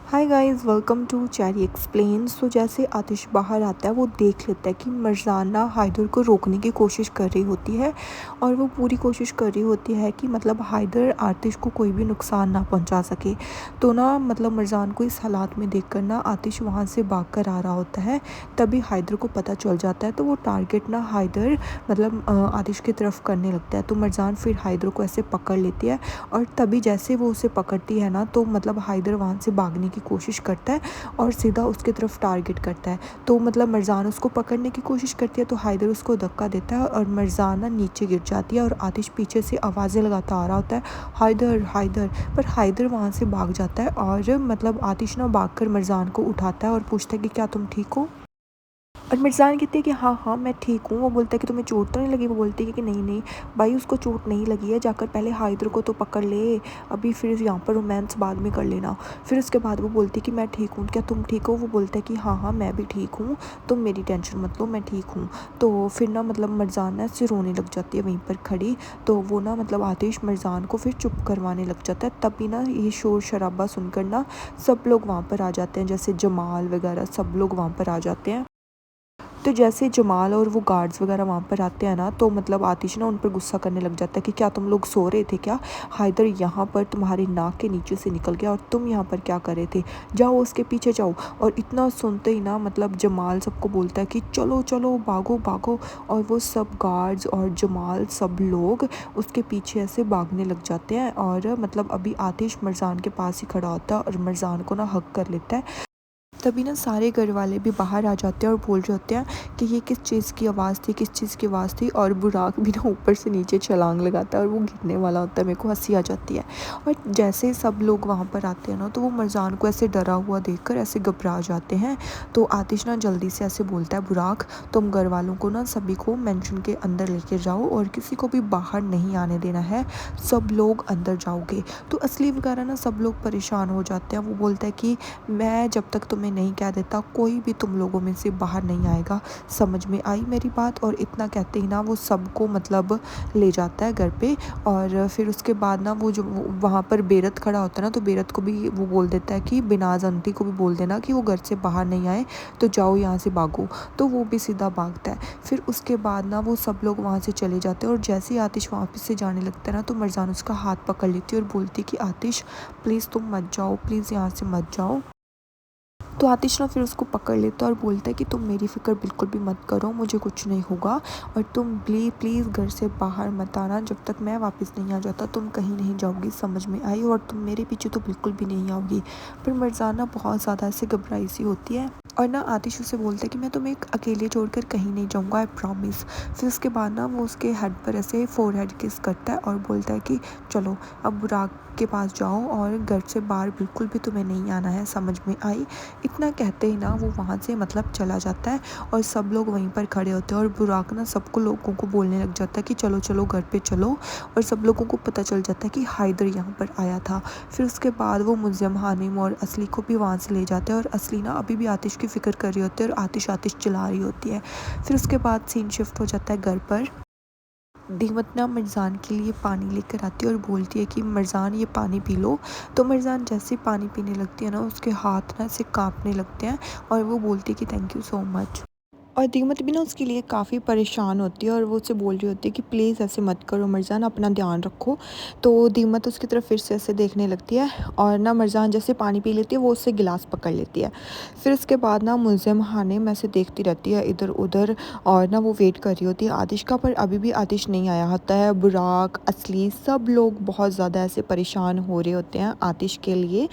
Hi guys, welcome to Cherry explain. So जैसे आतिश बाहर आता है वो देख लेता है कि मरजाना हाइदर को रोकने की कोशिश कर रही होती है और वो पूरी कोशिश कर रही होती है कि मतलब हाइदर आतिश को कोई भी नुकसान ना पहुंचा सके। तो ना मतलब मरजान को इस हालात में देखकर ना आतिश वहाँ से भाग कर आ रहा होता है। तभी हाइदर को पता चल जाता है तो वो टारगेट ना हाइदर मतलब आतिश की तरफ करने लगता है। तो मरजान फिर हाइदर को ऐसे पकड़ लेती है और तभी जैसे वो उसे पकड़ती है ना तो मतलब हाइदर वहाँ से भागने की कोशिश करता है और सीधा उसकी तरफ टारगेट करता है। तो मतलब मरजान उसको पकड़ने की कोशिश करती है तो हाइदर उसको धक्का देता है और मरजाना नीचे गिर जाती है और आतिश पीछे से आवाज़ें लगाता आ रहा होता है, हाइदर हाइदर। पर हाइदर वहाँ से भाग जाता है और मतलब आतिश ना भाग कर मरजान को उठाता है और पूछता है कि क्या तुम ठीक हो। और मिर्ज़ान कहती है कि हाँ हाँ मैं ठीक हूँ। वो बोलता है कि तुम्हें चोट तो नहीं लगी। वो बोलती है कि नहीं नहीं भाई, उसको चोट नहीं लगी है, जाकर पहले हाइदर को तो पकड़ ले, अभी फिर यहाँ पर रोमांस बाद में कर लेना। फिर उसके बाद वो बोलती है कि मैं ठीक हूँ, क्या तुम ठीक हो। वो बोलता है कि हाँ हाँ मैं भी ठीक हूँ, तुम मेरी टेंशन मत लो, मैं ठीक हूँ। तो फिर ना मतलब मरजान ना ऐसे रोने लग जाती है वहीं पर खड़ी। तो वो ना मतलब आतिश मरजान को फिर चुप करवाने लग जाता है। तभी ना ये शोर शराबा सुनकर ना सब लोग वहाँ पर आ जाते हैं, जैसे जमाल वगैरह सब लोग वहाँ पर आ जाते हैं। तो जैसे जमाल और वो गार्ड्स वगैरह वहाँ पर आते हैं ना तो मतलब आतिश ना उन पर गुस्सा करने लग जाता है कि क्या तुम लोग सो रहे थे क्या, हाइदर यहाँ पर तुम्हारे नाक के नीचे से निकल गया और तुम यहाँ पर क्या कर रहे थे, जाओ उसके पीछे जाओ। और इतना सुनते ही ना मतलब जमाल सबको बोलता है कि चलो चलो भागो भागो। और वो सब गार्ड्स और जमाल सब लोग उसके पीछे ऐसे भागने लग जाते हैं और मतलब अभी आतिश मरजान के पास ही खड़ा होता है और मरजान को ना हक कर लेता है। तभी ना सारे घर वाले भी बाहर आ जाते हैं और बोल रहे होते हैं कि ये किस चीज़ की आवाज़ थी, किस चीज़ की आवाज़ थी। और बुराक भी ना ऊपर से नीचे छलांग लगाता है और वो गिरने वाला होता है। मेरे को हंसी आ जाती है। और जैसे सब लोग वहाँ पर आते हैं ना तो वो मरजान को ऐसे डरा हुआ देखकर ऐसे घबरा जाते हैं। तो आतिश ना जल्दी से ऐसे बोलता है, बुराक तुम घर वालों को ना सभी को मेंशन के अंदर लेकर जाओ और किसी को भी बाहर नहीं आने देना है, सब लोग अंदर जाओगे। तो असली वगैरह ना सब लोग परेशान हो जाते हैं। वो बोलता है कि मैं जब तक तुम्हें नहीं कह देता कोई भी तुम लोगों में से बाहर नहीं आएगा, समझ में आई मेरी बात। और इतना कहते ही ना वो सबको मतलब ले जाता है घर पे। और फिर उसके बाद ना वो जो वहाँ पर बेरत खड़ा होता है ना तो बेरत को भी वो बोल देता है कि बिनाज आंटी को भी बोल देना कि वो घर से बाहर नहीं आए, तो जाओ यहाँ से भागो। तो वो भी सीधा भागता है। फिर उसके बाद ना वो सब लोग वहाँ से चले जाते हैं और जैसे ही आतिश वापस से जाने लगता है ना तो मरजान उसका हाथ पकड़ लेती है और बोलती है कि आतिश प्लीज़ तुम मत जाओ, प्लीज़ यहाँ से मत जाओ। तो आतिश ना फिर उसको पकड़ लेता है और बोलता है कि तुम मेरी फ़िक्र बिल्कुल भी मत करो, मुझे कुछ नहीं होगा। और तुम प्लीज़ घर से बाहर मत आना, जब तक मैं वापस नहीं आ जाता तुम कहीं नहीं जाओगी, समझ में आई। और तुम मेरे पीछे तो बिल्कुल भी नहीं आओगी। पर मरजाना बहुत ज़्यादा ऐसे घबराई सी होती है और ना आतिश उसे बोलता है कि मैं तुम्हें अकेले छोड़कर कहीं नहीं जाऊँगा, आई प्रॉमिस। फिर उसके बाद ना वो उसके हेड पर ऐसे फोरहेड किस करता है और बोलता है कि चलो अब बुराक के पास जाओ और घर से बाहर बिल्कुल भी तुम्हें नहीं आना है, समझ में आई। इतना कहते ही ना वो वहाँ से मतलब चला जाता है और सब लोग वहीं पर खड़े होते हैं और बुराक ना सबको लोगों को बोलने लग जाता है कि चलो चलो घर पे चलो। और सब लोगों को पता चल जाता है कि हाइदर यहाँ पर आया था। फिर उसके बाद वो मुल्ज़म हानिम और असली को भी वहाँ से ले जाते हैं और असली ना अभी भी आतिश की फ़िक्र कर रही होती है और आतिश आतिश चिल्ला रही होती है। फिर उसके बाद सीन शिफ्ट हो जाता है घर पर। दीमत ना मरजान के लिए पानी लेकर आती है और बोलती है कि मरजान ये पानी पी लो। तो मरजान जैसे ही पानी पीने लगती है ना उसके हाथ ना ऐसे कांपने लगते हैं और वो बोलती है कि थैंक यू सो मच। और दीमत भी ना उसके लिए काफ़ी परेशान होती है और वो उससे बोल रही होती है कि प्लीज़ ऐसे मत करो मरजान, अपना ध्यान रखो। तो दीमत उसकी तरफ फिर से ऐसे देखने लगती है और ना मरजान जैसे पानी पी लेती है वो उससे गिलास पकड़ लेती है। फिर उसके बाद ना मुल्ज़िम हानिम ऐसे देखती रहती है इधर उधर और ना वो वेट कर रही होती है आतिश का, पर अभी भी आतिश नहीं आया होता है। बुराक असली सब लोग बहुत ज़्यादा ऐसे परेशान हो रहे होते हैं आतिश के लिए।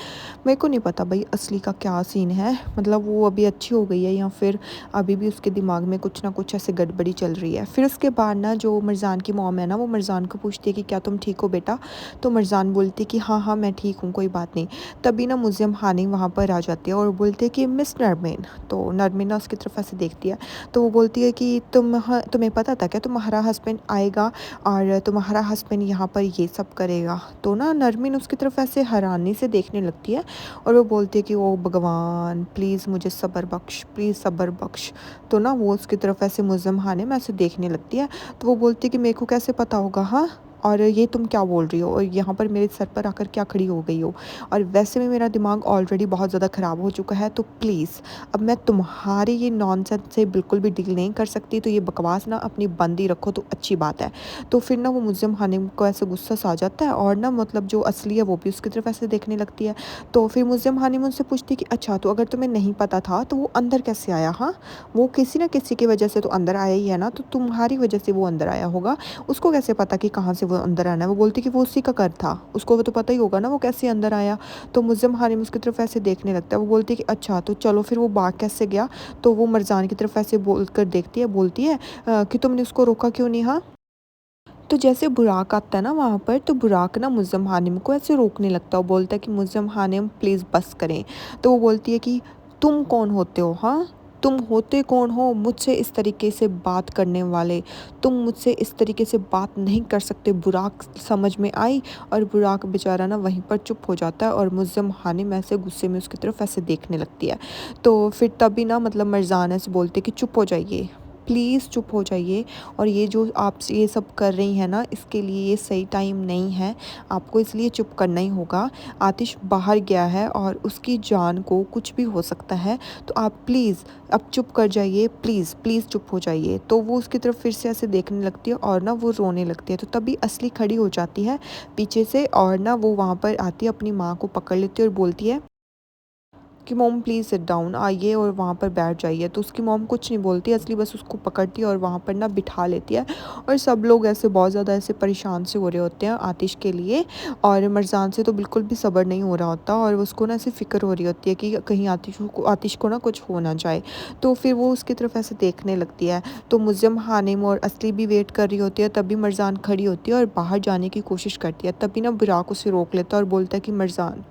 मेरे को नहीं पता भाई असली का क्या सीन है, मतलब वो अभी अच्छी हो गई है या फिर अभी भी उसके दिमाग में कुछ ना कुछ ऐसे गड़बड़ी चल रही है। फिर उसके बाद ना जो मरजान की मॉम है ना वो मरजान को पूछती है कि क्या तुम ठीक हो बेटा। तो मरजान बोलती है कि हाँ हाँ मैं ठीक हूँ, कोई बात नहीं। तभी ना मुल्ज़िम हानी वहाँ पर आ जाती है और बोलती है कि मिस नरमीन। तो नरमीन ना उसकी तरफ ऐसे देखती है तो वो बोलती है कि तुम्हें पता था क्या तुम्हारा हस्बैंड आएगा और तुम्हारा हस्बैंड यहाँ पर ये सब करेगा। तो ना नरमीन उसकी तरफ ऐसे हैरानी से देखने लगती है और वो बोलती है कि ओ भगवान प्लीज़ मुझे सब्र बख्श, प्लीज़ सब्र बख्श। तो ना वो उसकी तरफ ऐसे मुल्ज़िम हानिम ऐसे देखने लगती है। तो वो बोलती है कि मेरे को कैसे पता होगा, हाँ और ये तुम क्या बोल रही हो और यहाँ पर मेरे सर पर आकर क्या खड़ी हो गई हो, और वैसे में मेरा दिमाग ऑलरेडी बहुत ज़्यादा ख़राब हो चुका है, तो प्लीज़ अब मैं तुम्हारे ये नॉनसेंस से बिल्कुल भी डील नहीं कर सकती, तो ये बकवास ना अपनी बंद ही रखो तो अच्छी बात है। तो फिर ना वो मुल्ज़िम हानिम को ऐसे गुस्सा सा आ जाता है और ना मतलब जो असली है वो भी उसकी तरफ ऐसे देखने लगती है। तो फिर मुल्ज़िम हानिम उनसे पूछती है कि अच्छा, तो अगर तुम्हें नहीं पता था तो वो अंदर कैसे आया? हाँ, वो किसी ना किसी की वजह से तो अंदर आया ही है ना, तो तुम्हारी वजह से वो अंदर आया होगा। उसको कैसे पता कि कहाँ से वो अंदर आना है? वो बोलती कि वो उसी का घर था, उसको वो तो पता ही होगा ना वो कैसे अंदर आया। तो मुल्ज़िम हानिम उसकी तरफ ऐसे देखने लगता है। वो बोलती है कि अच्छा, तो चलो फिर वो भाग कैसे गया? तो वो मरज़ान की तरफ ऐसे बोल कर देखती है, बोलती है कि तुमने उसको रोका क्यों नहीं? हाँ। तो जैसे बुराक आता है ना वहाँ पर, तो बुराक ना मुल्ज़िम हानिम को ऐसे रोकने लगता है। वो बोलता है कि मुल्ज़िम हानिम प्लीज़ बस करें। तो वो बोलती है कि तुम कौन होते हो? हाँ, तुम होते कौन हो मुझसे इस तरीके से बात करने वाले? तुम मुझसे इस तरीके से बात नहीं कर सकते। बुराक समझ में आई और बुराक बेचारा ना वहीं पर चुप हो जाता है और मुल्ज़िम हानिम ऐसे गुस्से में उसकी तरफ ऐसे देखने लगती है। तो फिर तभी ना मतलब मरज़ान ऐसे बोलते कि चुप हो जाइए, प्लीज़ चुप हो जाइए, और ये जो आप ये सब कर रही हैं ना, इसके लिए ये सही टाइम नहीं है, आपको इसलिए चुप करना ही होगा। आतिश बाहर गया है और उसकी जान को कुछ भी हो सकता है, तो आप प्लीज़ अब चुप कर जाइए, प्लीज़ प्लीज़ चुप हो जाइए। तो वो उसकी तरफ फिर से ऐसे देखने लगती है और ना वो रोने लगती है। तो तभी असली खड़ी हो जाती है पीछे से और ना वो वहाँ पर आती है, अपनी माँ को पकड़ लेती है और बोलती है कि मॉम प्लीज़ सिट डाउन, आइए और वहाँ पर बैठ जाइए। तो उसकी मॉम कुछ नहीं बोलती, असली बस उसको पकड़ती है और वहाँ पर ना बिठा लेती है। और सब लोग ऐसे बहुत ज़्यादा ऐसे परेशान से हो रहे होते हैं आतिश के लिए, और मरजान से तो बिल्कुल भी सब्र नहीं हो रहा होता और उसको ना ऐसे फ़िक्र हो रही होती है कि कहीं आतिश को ना कुछ हो ना जाए। तो फिर वो उसकी तरफ ऐसे देखने लगती है। तो मुल्ज़िम हानिम और असली भी वेट कर रही होती है, तभी मरजान खड़ी होती है और बाहर जाने की कोशिश करती है। तभी ना बुराक उसे रोक लेता है और बोलता है कि मरजान,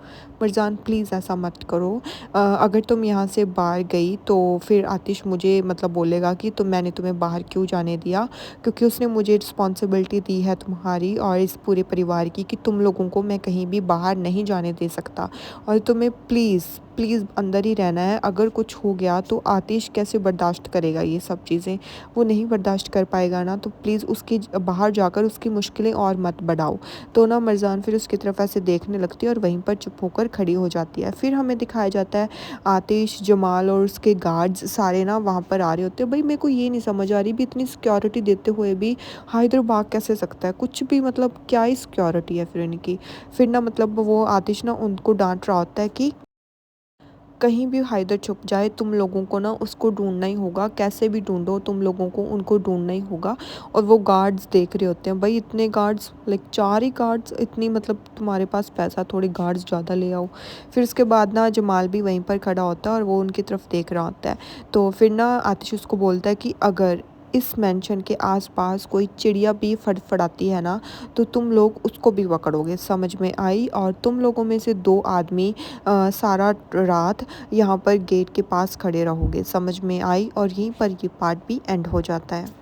मरजान प्लीज़ ऐसा मत करो। अगर तुम यहाँ से बाहर गई तो फिर आतिश मुझे मतलब बोलेगा कि मैंने तुम्हें बाहर क्यों जाने दिया, क्योंकि उसने मुझे रिस्पॉन्सिबिलिटी दी है तुम्हारी और इस पूरे परिवार की कि तुम लोगों को मैं कहीं भी बाहर नहीं जाने दे सकता, और तुम्हें प्लीज़ प्लीज़ अंदर ही रहना है। अगर कुछ हो गया तो आतिश कैसे बर्दाश्त करेगा ये सब चीज़ें? वो नहीं बर्दाश्त कर पाएगा ना, तो प्लीज़ उसकी बाहर जाकर उसकी मुश्किलें और मत बढ़ाओ। तो ना मरजान फिर उसकी तरफ ऐसे देखने लगती है और वहीं पर चुप होकर खड़ी हो जाती है। फिर हमें दिखाया जाता है आतिश, जमाल और उसके गार्ड्स सारे ना वहाँ पर आ रहे होते हैं। भाई मेरे को ये नहीं समझ आ रही भी, इतनी सिक्योरिटी देते हुए भी हाइदर भाग कैसे सकता है? कुछ भी मतलब क्या ही सिक्योरिटी है फिर इनकी। फिर ना मतलब वो आतिश ना उनको डांट रहा होता है कि कहीं भी हाइदर छुप जाए, तुम लोगों को ना उसको ढूंढना ही होगा, कैसे भी ढूंढो तुम लोगों को उनको ढूंढना ही होगा। और वो गार्ड्स देख रहे होते हैं, भाई इतने गार्ड्स, लाइक 4 ही गार्ड्स, इतनी मतलब तुम्हारे पास पैसा, थोड़े गार्ड्स ज़्यादा ले आओ। फिर उसके बाद ना जमाल भी वहीं पर खड़ा होता है और वो उनकी तरफ देख रहा होता है। तो फिर ना आतिश उसको बोलता है कि अगर इस मेंशन के आसपास कोई चिड़िया भी फड़फड़ाती है ना, तो तुम लोग उसको भी पकड़ोगे। समझ में आई? और तुम लोगों में से 2 आदमी सारा रात यहाँ पर गेट के पास खड़े रहोगे। समझ में आई? और यहीं पर ये पार्ट भी एंड हो जाता है।